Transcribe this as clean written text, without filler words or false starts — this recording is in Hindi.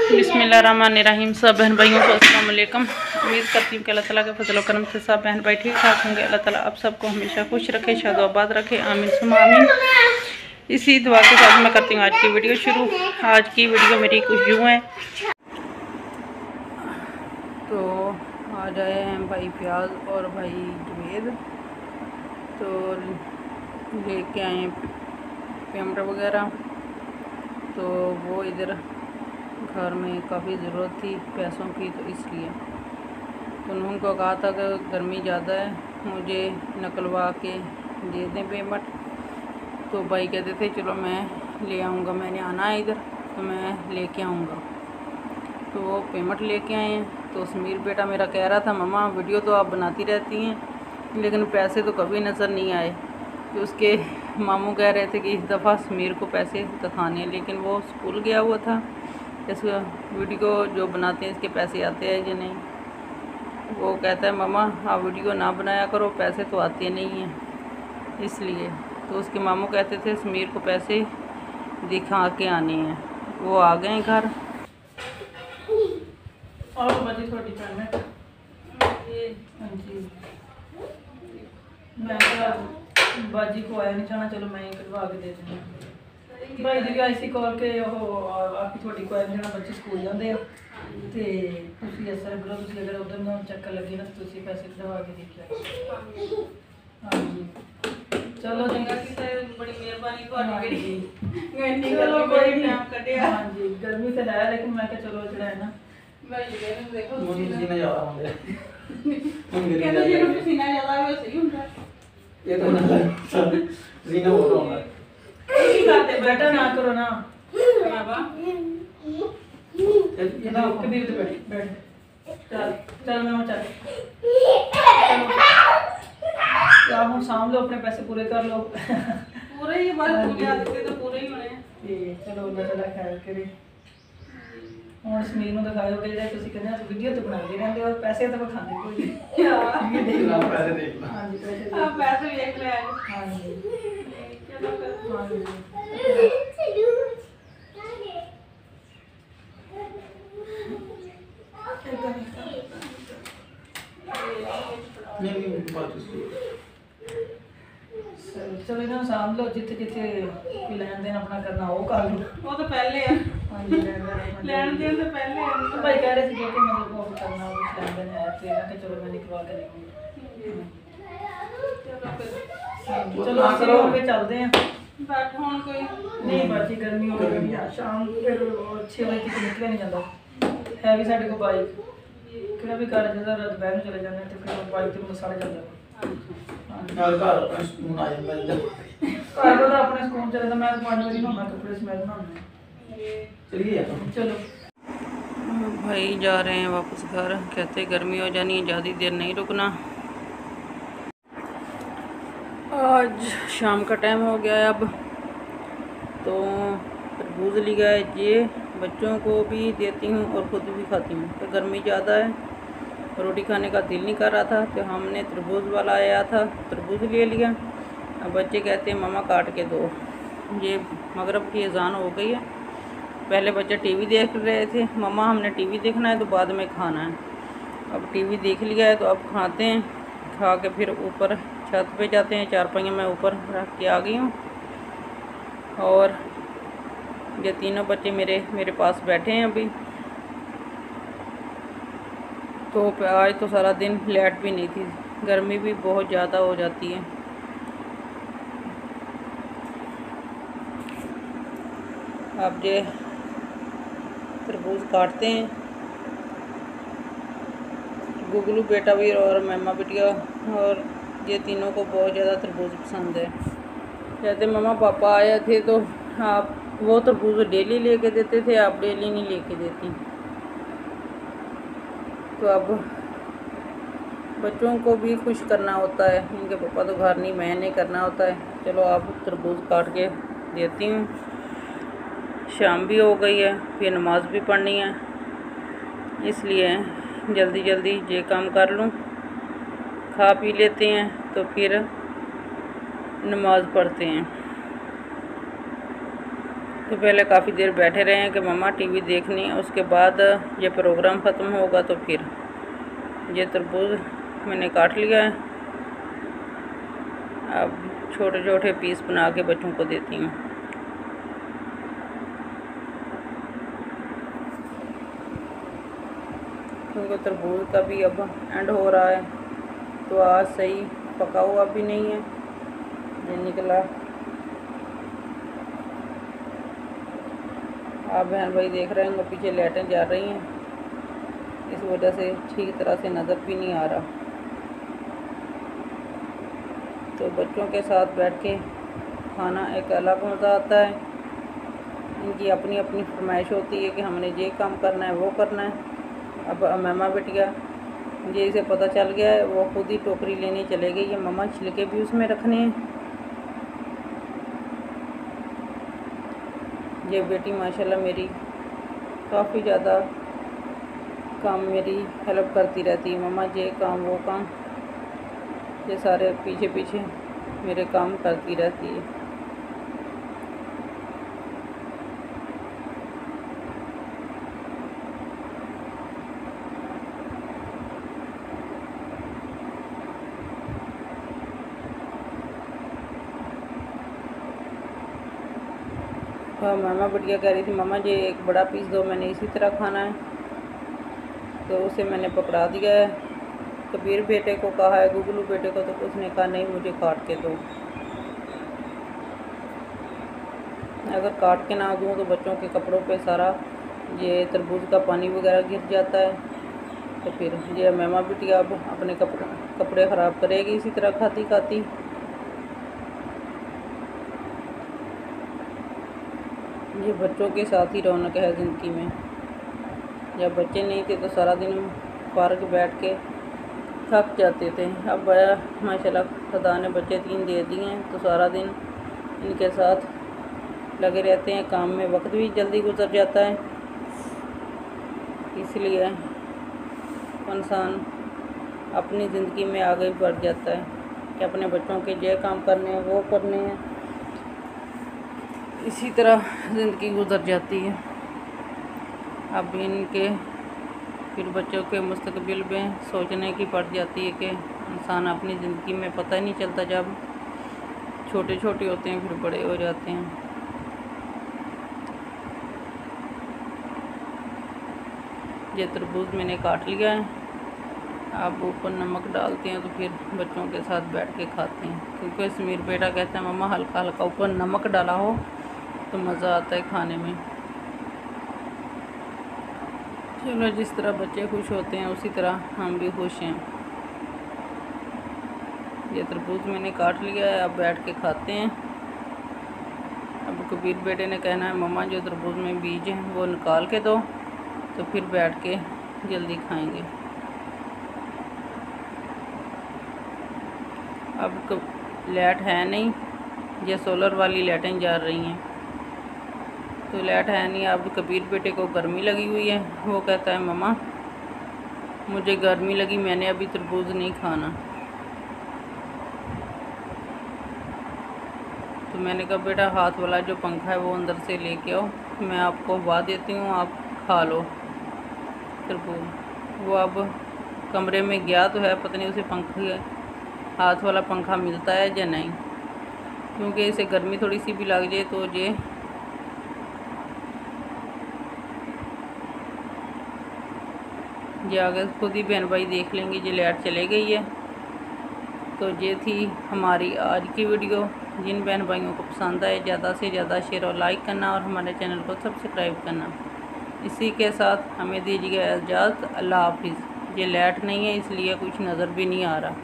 बिस्मिल्लाहिर्रहमानिर्रहीम। सब बहन भाइयों को अस्सलाम वालेकुम। उम्मीद करती हूँ कि अल्लाह ताला के फजल करम से सब बहन भाई ठीक ठाक होंगे। अल्लाह ताला आप सबको हमेशा खुश रखे, शादोआबाद रखे, आमीन सुम्मा आमीन। इसी दुआ के साथ मैं करती हूँ आज की वीडियो शुरू। आज की वीडियो मेरी कुछ यूँ है। तो आज आए हैं भाई प्याज और भाई जवेद, तो लेके आए पेमर वगैरह। तो वो इधर घर में काफ़ी ज़रूरत थी पैसों की, तो इसलिए तो उनको कहा था कि गर्मी ज़्यादा है, मुझे निकलवा के दे दें पेमेंट। तो भाई कहते थे चलो मैं ले आऊँगा, मैंने आना है इधर तो मैं लेके आऊँगा। तो वो पेमेंट लेके आए हैं। तो समीर बेटा मेरा कह रहा था मम्मा वीडियो तो आप बनाती रहती हैं लेकिन पैसे तो कभी नज़र नहीं आए। तो उसके मामू कह रहे थे कि इस दफ़ा समीर को पैसे दिखाने, लेकिन वो स्कूल गया हुआ था। इस वीडियो जो बनाते हैं इसके पैसे आते हैं या नहीं। वो कहता है मम्मा आप वीडियो ना बनाया करो, पैसे तो आते नहीं हैं इसलिए। तो उसके मामू कहते थे समीर को पैसे दिखा के आने हैं। वो आ गए घर। और बड़ी छोटी पेमेंट जी, मैं बाजी को आया नहीं जाना, चलो मैं करवा के दे दूँगी। भाई जी आई सी कॉल के आपकी छोटी को आया जाना, बच्चे स्कूल जाते हो तो इस तरह करो, अगर उधर ना चक्कर लगे ना तो पैसे कटवा के देखिए। हाँ जी चलो बड़ी मेहरबानी। हाँ जी गर्मी से लाया, लेकिन मैं क्या चलो जो है ना बेटा ना करो ना चल मैं चल हम साम लो, अपने पैसे पूरे कर लो। पूरे ही तो पूरे ही होने। चलो अल्लाह ताला खैर करे। ਹੁਣ ਸਮੀਰ ਨੂੰ ਦਿਖਾਇਓ ਕਿ ਜਿਹੜਾ ਤੁਸੀਂ ਕਹਿੰਦੇ ਹੋ ਵੀਡੀਓ ਤੇ ਬਣਾਉਂਦੇ ਰਹਿੰਦੇ ਹੋ, ਪੈਸੇ ਤਾਂ ਵਿਖਾਉਂਦੇ ਕੋਈ ਨਹੀਂ। ਹਾਂ ਦੇਖ ਲਾ ਪੈਸੇ ਦੇਖ ਲਾ। ਹਾਂਜੀ ਪੈਸੇ ਵੇਖ ਲੈ। ਹਾਂਜੀ ਚਲੋ ਹਾਂਜੀ ਨਹੀਂ ਬਾਤ चलो इन्हों सामभ लो, जिथे जिथे लैन देन अपना करना वो कर लो। वो तो पहले है। हाँ जी लैन देन तो पहले है। तो भाई कह रहे थे जो कि मतलब वो करना कुछ लैन देन है, तो मैं चलो मैं निकलवा के देंगी। चलो चलो आगे चलते हैं। बैठ हुन कोई नहीं बाजी गर्मी हो गई है, शाम फिर 6 बजे तक निकल नहीं जाता है भी साढ़े को बाइक कि भी घर जाता रात बहन चले जाने, तो फिर बाइक तो सड़ जाता। अपने स्कूल चले तो मैं 5 बजे नहाना, कपड़े स्मेल नहाना। चलिए चलो भाई जा रहे हैं वापस घर। कहते गर्मी हो जानी है, ज़्यादा देर नहीं रुकना। आज शाम का टाइम हो गया है अब, तो तरबूज लिया है, ये बच्चों को भी देती हूँ और ख़ुद भी खाती हूँ। तो गर्मी ज़्यादा है, रोटी खाने का दिल नहीं कर रहा था, तो हमने तरबूज वाला आया था, तरबूज ले लिया। अब बच्चे कहते हैं मम्मा काट के दो। ये मगरिब की अजान हो गई है। पहले बच्चे टीवी देख रहे थे, मम्मा हमने टीवी देखना है तो बाद में खाना है। अब टीवी देख लिया है तो अब खाते हैं, खा के फिर ऊपर छत पे जाते हैं। 4 पहिया मैं ऊपर रख के आ गई हूँ और ये तीनों बच्चे मेरे पास बैठे हैं अभी। तो आज तो सारा दिन लाइट भी नहीं थी, गर्मी भी बहुत ज़्यादा हो जाती है। अब ये तरबूज काटते हैं। गुगलू बेटा भी और मम्मा बिटिया और ये तीनों को बहुत ज़्यादा तरबूज पसंद है। कहते मम्मा पापा आए थे तो आप वो तरबूज डेली लेके देते थे, आप डेली नहीं लेके देती। तो अब बच्चों को भी खुश करना होता है, इनके पापा तो घर नहीं, मैंने करना होता है। चलो अब तरबूज काट के देती हूँ। शाम भी हो गई है, फिर नमाज़ भी पढ़नी है, इसलिए जल्दी जल्दी ये काम कर लूँ, खा पी लेते हैं तो फिर नमाज़ पढ़ते हैं। तो पहले काफ़ी देर बैठे रहे हैं कि मम्मा टीवी देखनी है, उसके बाद ये प्रोग्राम ख़त्म होगा तो फिर ये तरबूज मैंने काट लिया है। अब छोटे छोटे पीस बना के बच्चों को देती हूँ। क्योंकि तरबूज का भी अब एंड हो रहा है, तो आज सही पका हुआ भी नहीं है, ये निकला। आप बहन भाई देख रहे हैं पीछे लाइटें जा रही हैं, इस वजह से ठीक तरह से नज़र भी नहीं आ रहा। तो बच्चों के साथ बैठ के खाना एक अलग मज़ा आता है। इनकी अपनी अपनी फरमाइश होती है कि हमने ये काम करना है, वो करना है। अब मम्मा बिटिया ये इसे पता चल गया है, वो खुद ही टोकरी लेने चले गई है। मम्मा छिलके भी उसमें रखने हैं। ये बेटी माशाल्लाह मेरी काफ़ी ज़्यादा काम मेरी हेल्प करती रहती है। मम्मा ये काम वो काम, ये सारे पीछे पीछे मेरे काम करती रहती है। हाँ, मामा बिटिया कह रही थी मम्मा ये एक बड़ा पीस दो, मैंने इसी तरह खाना है। तो उसे मैंने पकड़ा दिया है। कबीर बेटे को कहा है, गुगलू बेटे को, तो उसने कहा नहीं मुझे काट के दो। अगर काट के ना दूँ तो बच्चों के कपड़ों पे सारा ये तरबूज का पानी वगैरह गिर जाता है। तो फिर ये मामा बिटिया अब अपने कपड़े ख़राब करेगी इसी तरह खाती खाती। ये बच्चों के साथ ही रौनक है ज़िंदगी में। जब बच्चे नहीं थे तो सारा दिन पार्क बैठ के थक जाते थे। अब माशाल्लाह खुदा ने बच्चे 3 दे दिए हैं, तो सारा दिन इनके साथ लगे रहते हैं। काम में वक्त भी जल्दी गुजर जाता है, इसलिए इंसान अपनी ज़िंदगी में आगे बढ़ जाता है कि अपने बच्चों के जो काम करने हैं वो करने हैं। इसी तरह ज़िंदगी गुजर जाती है। अब इनके फिर बच्चों के मुस्तकबिल में सोचने की पड़ जाती है कि इंसान अपनी ज़िंदगी में पता ही नहीं चलता, जब छोटे छोटे होते हैं फिर बड़े हो जाते हैं। ये तरबूज मैंने काट लिया है। अब ऊपर नमक डालते हैं तो फिर बच्चों के साथ बैठ के खाते हैं। क्योंकि समीर बेटा कहता है मम्मा हल्का हल्का ऊपर नमक डाला हो तो मज़ा आता है खाने में। चलो, जिस तरह बच्चे खुश होते हैं उसी तरह हम भी खुश हैं। ये तरबूज मैंने काट लिया है, अब बैठ के खाते हैं। अब कबीर बेटे ने कहना है मम्मा जो तरबूज में बीज हैं वो निकाल के दो, तो फिर बैठ के जल्दी खाएंगे। अब लाइट है नहीं, ये सोलर वाली लाइटें जा रही हैं, तो लाइट है नहीं। अब कबीर बेटे को गर्मी लगी हुई है, वो कहता है मम्मा मुझे गर्मी लगी, मैंने अभी तरबूज नहीं खाना। तो मैंने कहा बेटा हाथ वाला जो पंखा है वो अंदर से लेके आओ, मैं आपको हवा देती हूँ, आप खा लो तरबूज। वो अब कमरे में गया तो है, पता नहीं उसे पंखे हाथ वाला पंखा मिलता है या नहीं, क्योंकि इसे गर्मी थोड़ी सी भी लग जाए तो ये आगे खुद ही बहन भाई देख लेंगे। ये लाइट चले गई है। तो ये थी हमारी आज की वीडियो। जिन बहन भाइयों को पसंद आए ज़्यादा से ज़्यादा शेयर और लाइक करना और हमारे चैनल को सब्सक्राइब करना। इसी के साथ हमें दीजिएगा इजाज़त। अल्लाह हाफिज़। ये लाइट नहीं है इसलिए कुछ नज़र भी नहीं आ रहा।